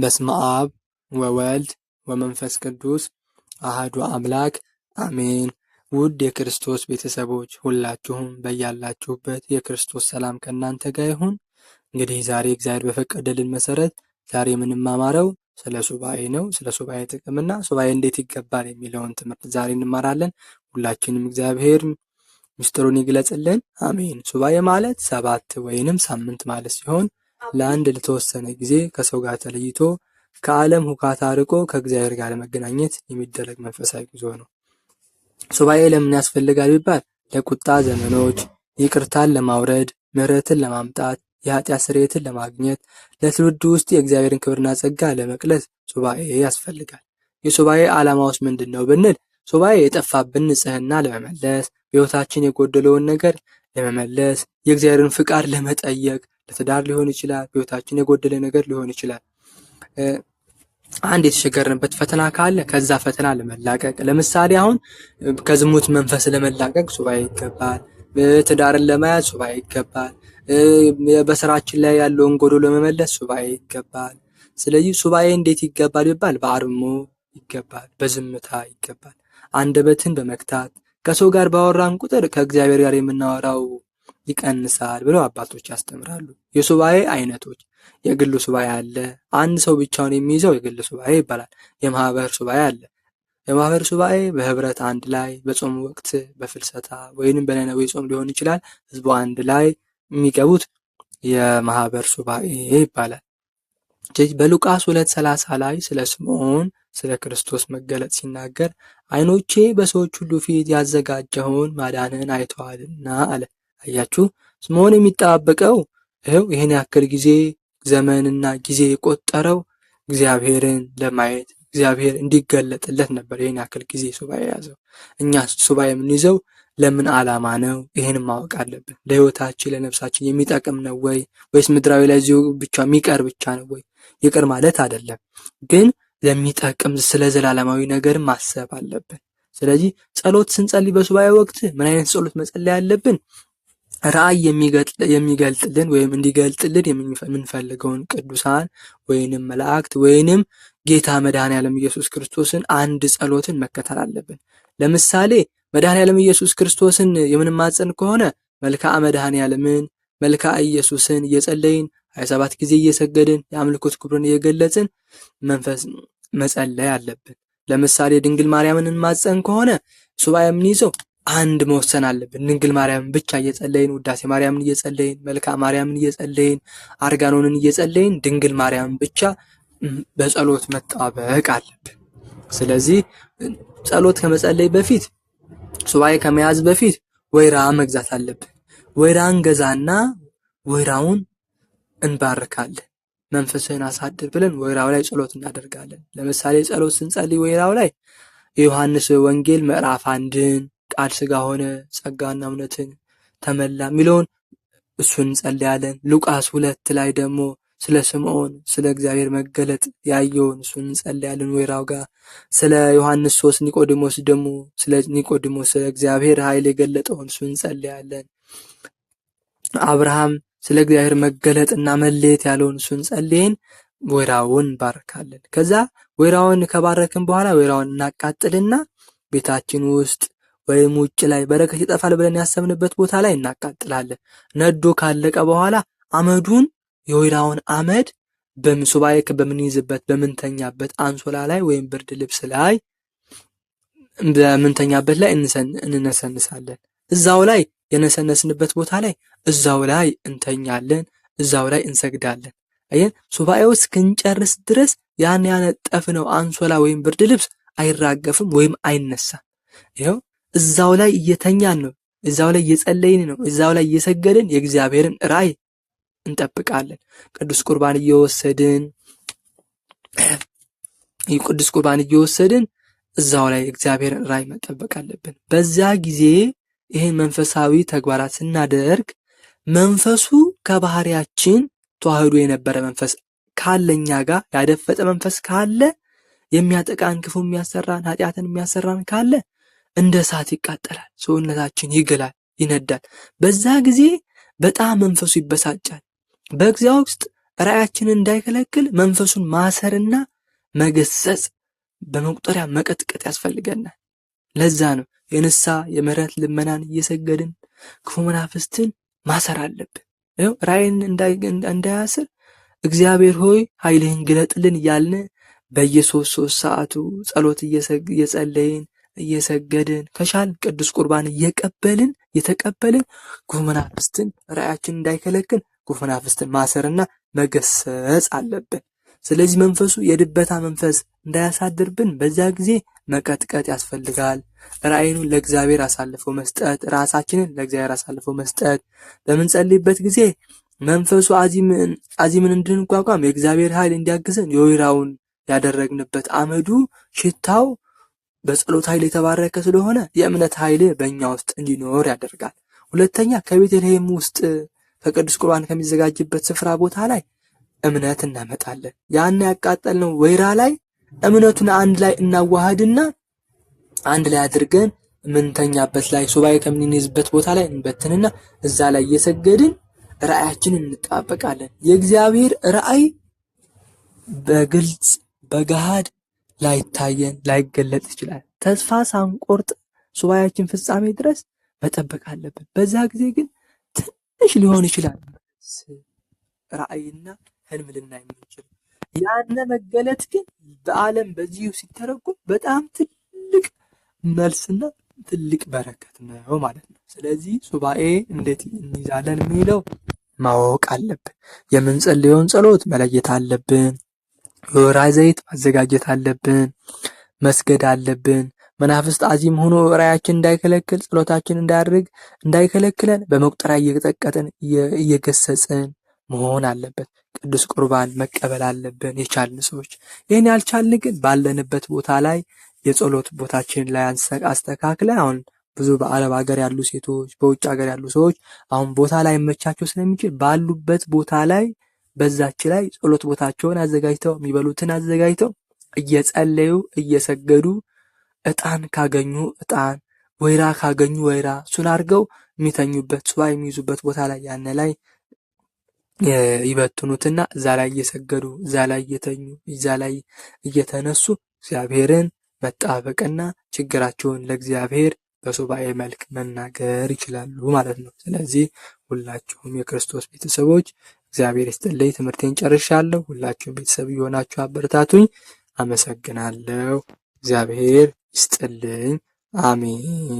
በስመ አብ ወወልድ ወመንፈስ ቅዱስ አሐዱ አምላክ አሜን። ውድ የክርስቶስ ቤተሰቦች ሁላችሁም በያላችሁበት የክርስቶስ ሰላም ከእናንተ ጋር ይሁን። እንግዲህ ዛሬ እግዚአብሔር በፈቀደልን መሰረት ዛሬ የምንማማረው ስለ ሱባኤ ነው። ስለ ሱባኤ ጥቅምና ሱባኤ እንዴት ይገባል የሚለውን ትምህርት ዛሬ እንማራለን። ሁላችንም እግዚአብሔር ምስጢሩን ይግለጽልን፣ አሜን። ሱባኤ ማለት 7 ወይንም ሳምንት ማለት ሲሆን ለአንድ ለተወሰነ ጊዜ ከሰው ጋር ተለይቶ ከዓለም ሁካታ ርቆ ከእግዚአብሔር ጋር ለመገናኘት የሚደረግ መንፈሳዊ ጉዞ ነው። ሱባኤ ለምን ያስፈልጋል ቢባል ለቁጣ ዘመኖች ይቅርታን ለማውረድ፣ ምሕረትን ለማምጣት፣ የኃጢአት ስርየትን ለማግኘት፣ ለትውልዱ ውስጥ የእግዚአብሔርን ክብርና ጸጋ ለመቅለስ ሱባኤ ያስፈልጋል። የሱባኤ ዓላማውስ ምንድን ነው ብንል ሱባኤ የጠፋብን ንጽሕና ለመመለስ፣ በሕይወታችን የጎደለውን ነገር ለመመለስ፣ የእግዚአብሔርን ፍቃድ ለመጠየቅ፣ ለትዳር ሊሆን ይችላል፣ በሕይወታችን የጎደለ ነገር ሊሆን ይችላል። አንድ የተቸገርንበት ፈተና ካለ ከዛ ፈተና ለመላቀቅ፣ ለምሳሌ አሁን ከዝሙት መንፈስ ለመላቀቅ ሱባኤ ይገባል። ትዳርን ለመያዝ ሱባኤ ይገባል። በስራችን ላይ ያለውን ጎዶሎ ለመመለስ ሱባኤ ይገባል። ስለዚህ ሱባኤ እንዴት ይገባል ቢባል በአርሞ ይገባል፣ በዝምታ ይገባል፣ አንደበትን በመክታት ከሰው ጋር ባወራን ቁጥር ከእግዚአብሔር ጋር የምናወራው ይቀንሳል ብለው አባቶች ያስተምራሉ። የሱባኤ አይነቶች የግል ሱባኤ አለ። አንድ ሰው ብቻውን የሚይዘው የግል ሱባኤ ይባላል። የማህበር ሱባኤ አለ። የማህበር ሱባኤ በህብረት አንድ ላይ በጾም ወቅት በፍልሰታ ወይንም በነነዌ ጾም ሊሆን ይችላል ህዝቡ አንድ ላይ የሚገቡት የማህበር ሱባኤ ይባላል። በሉቃስ 2:30 ላይ ስለ ስምዖን ስለ ክርስቶስ መገለጥ ሲናገር ዓይኖቼ በሰዎች ሁሉ ፊት ያዘጋጀውን ማዳንን አይተዋልና አለ። አያችሁ፣ ስምዖን የሚጠባበቀው ይህን ያክል ጊዜ ዘመንና ጊዜ የቆጠረው እግዚአብሔርን ለማየት እግዚአብሔር እንዲገለጥለት ነበር። ይህን ያክል ጊዜ ሱባኤ ያዘው። እኛ ሱባኤ የምንይዘው ለምን ዓላማ ነው? ይህን ማወቅ አለብን። ለህይወታችን ለነፍሳችን የሚጠቅም ነው ወይ ወይስ ምድራዊ ላይ እዚሁ ብቻ የሚቀር ብቻ ነው ወይ? ይቅር ማለት አይደለም፣ ግን ለሚጠቅም ስለ ዘላለማዊ ነገር ማሰብ አለብን። ስለዚህ ጸሎት ስንጸልይ በሱባኤ ወቅት ምን አይነት ጸሎት መጸለይ አለብን? ራእይ የሚገልጥልን ወይም እንዲገልጥልን የምንፈልገውን ቅዱሳን ወይንም መላእክት ወይንም ጌታ መድኃኔዓለም ኢየሱስ ክርስቶስን አንድ ጸሎትን መከተል አለብን። ለምሳሌ መድኃኔዓለም ኢየሱስ ክርስቶስን የምንማጸን ከሆነ መልክዓ መድኃኔዓለምን መልክዓ ኢየሱስን እየጸለይን 27 ጊዜ እየሰገድን የአምልኮት ክብሩን እየገለጽን መንፈስ መጸለይ አለብን። ለምሳሌ ድንግል ማርያምን እንማጸን ከሆነ ሱባኤ የምንይዘው አንድ መወሰን አለብን። ድንግል ማርያምን ብቻ እየጸለይን ውዳሴ ማርያምን እየጸለይን መልክዓ ማርያምን እየጸለይን አርጋኖንን እየጸለይን ድንግል ማርያምን ብቻ በጸሎት መጣበቅ አለብን። ስለዚህ ጸሎት ከመጸለይ በፊት ሱባኤ ከመያዝ በፊት ወይራ መግዛት አለብን። ወይራን ገዛና ወይራውን እንባርካለን። መንፈስህን አሳድር ብለን ወይራው ላይ ጸሎት እናደርጋለን። ለምሳሌ ጸሎት ስንጸልይ ወይራው ላይ የዮሐንስ ወንጌል ምዕራፍ 1ን ቃል ሥጋ ሆነ ጸጋና እውነትን ተመላ የሚለውን እሱን እንጸልያለን። ሉቃስ 2 ላይ ደግሞ ስለ ስምዖን ስለ እግዚአብሔር መገለጥ ያየውን እሱን እንጸልያለን ወይራው ጋር። ስለ ዮሐንስ 3 ኒቆዲሞስ ደግሞ ስለ ኒቆዲሞስ ስለ እግዚአብሔር ኃይል የገለጠውን እሱን እንጸልያለን። አብርሃም ስለ እግዚአብሔር መገለጥና መለየት ያለውን እሱን ጸልየን ወይራውን እንባርካለን። ከዛ ወይራውን ከባረክን በኋላ ወይራውን እናቃጥልና ቤታችን ውስጥ ወይም ውጭ ላይ በረከት ይጠፋል ብለን ያሰብንበት ቦታ ላይ እናቃጥላለን። ነዶ ካለቀ በኋላ አመዱን የወይራውን አመድ በሱባኤ በምንይዝበት በምንተኛበት አንሶላ ላይ ወይም ብርድ ልብስ ላይ በምንተኛበት ላይ እንነሰንሳለን። እዛው ላይ የነሰነስንበት ቦታ ላይ እዛው ላይ እንተኛለን፣ እዛው ላይ እንሰግዳለን። አየን፣ ሱባኤው እስክንጨርስ ድረስ ያን ያነጠፍነው አንሶላ ወይም ብርድ ልብስ አይራገፍም ወይም አይነሳም። ይኸው እዛው ላይ እየተኛን ነው፣ እዛው ላይ እየጸለይን ነው፣ እዛው ላይ እየሰገድን የእግዚአብሔርን ራእይ እንጠብቃለን። ቅዱስ ቁርባን እየወሰድን እዛው ላይ እግዚአብሔርን ራእይ መጠበቅ አለብን። በዛ ጊዜ ይሄን መንፈሳዊ ተግባራት ስናደርግ መንፈሱ ከባህሪያችን ተዋህዶ የነበረ መንፈስ ካለኛ ጋር ያደፈጠ መንፈስ ካለ የሚያጠቃን ክፉ የሚያሰራን ኃጢአትን የሚያሰራን ካለ እንደ እሳት ይቃጠላል፣ ሰውነታችን ይግላል፣ ይነዳል። በዛ ጊዜ በጣም መንፈሱ ይበሳጫል። በዚያ ውስጥ ራእያችንን እንዳይከለክል መንፈሱን ማሰርና መገሰጽ በመቁጠሪያ መቀጥቀጥ ያስፈልገናል። ለዛ ነው የንስሐ የምህረት ልመናን እየሰገድን ክፉ መናፍስትን ማሰር አለብን። ራእይን እንዳያስር እግዚአብሔር ሆይ ኃይልህን ግለጥልን እያልን በየሶስት ሰዓቱ ጸሎት እየጸለይን እየሰገድን ከቻልን ቅዱስ ቁርባን እየተቀበልን ክፉ መናፍስትን ራእያችን እንዳይከለክል ክፉ መናፍስትን ማሰርና መገሰጽ አለብን። ስለዚህ መንፈሱ የድበታ መንፈስ እንዳያሳድርብን በዛ ጊዜ መቀጥቀጥ ያስፈልጋል። ራእይኑን ለእግዚአብሔር አሳልፎ መስጠት፣ ራሳችንን ለእግዚአብሔር አሳልፎ መስጠት። በምንጸልይበት ጊዜ መንፈሱ አዚምን እንድንቋቋም የእግዚአብሔር ኃይል እንዲያግዘን የወይራውን ያደረግንበት አመዱ ሽታው በጸሎት ኃይል የተባረከ ስለሆነ የእምነት ኃይል በእኛ ውስጥ እንዲኖር ያደርጋል። ሁለተኛ ከቤተልሔም ውስጥ ከቅዱስ ቁርባን ከሚዘጋጅበት ስፍራ ቦታ ላይ እምነት እናመጣለን። ያን ያቃጠልነው ወይራ ላይ እምነቱን አንድ ላይ እናዋሃድና አንድ ላይ አድርገን ምንተኛበት ላይ ሱባኤ ከምንይዝበት ቦታ ላይ እንበትንና እዛ ላይ እየሰገድን ራእያችንን እንጠባበቃለን። የእግዚአብሔር ራእይ በግልጽ በገሃድ ላይታየን ላይገለጥ ይችላል። ተስፋ ሳንቆርጥ ሱባኤያችን ፍጻሜ ድረስ መጠበቅ አለብን። በዛ ጊዜ ግን ትንሽ ሊሆን ይችላል ራእይና ህልም ልናይ የምንችል። ያነ መገለጥ ግን በዓለም በዚሁ ሲተረጎም በጣም ትልቅ መልስና ትልቅ በረከት ነው ማለት ነው። ስለዚህ ሱባኤ እንዴት እንይዛለን የሚለው ማወቅ አለብን። የምንጸልየውን ጸሎት መለየት አለብን። የወይራ ዘይት ማዘጋጀት አለብን። መስገድ አለብን። መናፍስት አዚም ሆኖ ራእያችን እንዳይከለክል ጸሎታችን እንዳይከለክለን በመቁጠሪያ እየቀጠቀጥን እየገሰጽን መሆን አለበት። ቅዱስ ቁርባን መቀበል አለብን የቻልን ሰዎች። ይህን ያልቻልን ግን ባለንበት ቦታ ላይ የጸሎት ቦታችን ላይ አስተካክለን አሁን ብዙ በአረብ ሀገር ያሉ ሴቶች በውጭ ሀገር ያሉ ሰዎች አሁን ቦታ ላይ መቻቸው ስለሚችል ባሉበት ቦታ ላይ በዛች ላይ ጸሎት ቦታቸውን አዘጋጅተው የሚበሉትን አዘጋጅተው እየጸለዩ እየሰገዱ ዕጣን ካገኙ ዕጣን ወይራ ካገኙ ወይራ እሱን አድርገው የሚተኙበት ሱባኤ የሚይዙበት ቦታ ላይ ያነ ላይ ይበትኑትና እዛ ላይ እየሰገዱ እዛ ላይ እየተኙ እዛ ላይ እየተነሱ እግዚአብሔርን መጣበቅና ችግራቸውን ለእግዚአብሔር በሱባኤ መልክ መናገር ይችላሉ ማለት ነው። ስለዚህ ሁላችሁም የክርስቶስ ቤተሰቦች እግዚአብሔር ይስጥልኝ። ትምህርቴን ጨርሻለሁ። ሁላችሁም ቤተሰብ የሆናችሁ አበረታቱኝ። አመሰግናለሁ። እግዚአብሔር ይስጥልኝ። አሜን።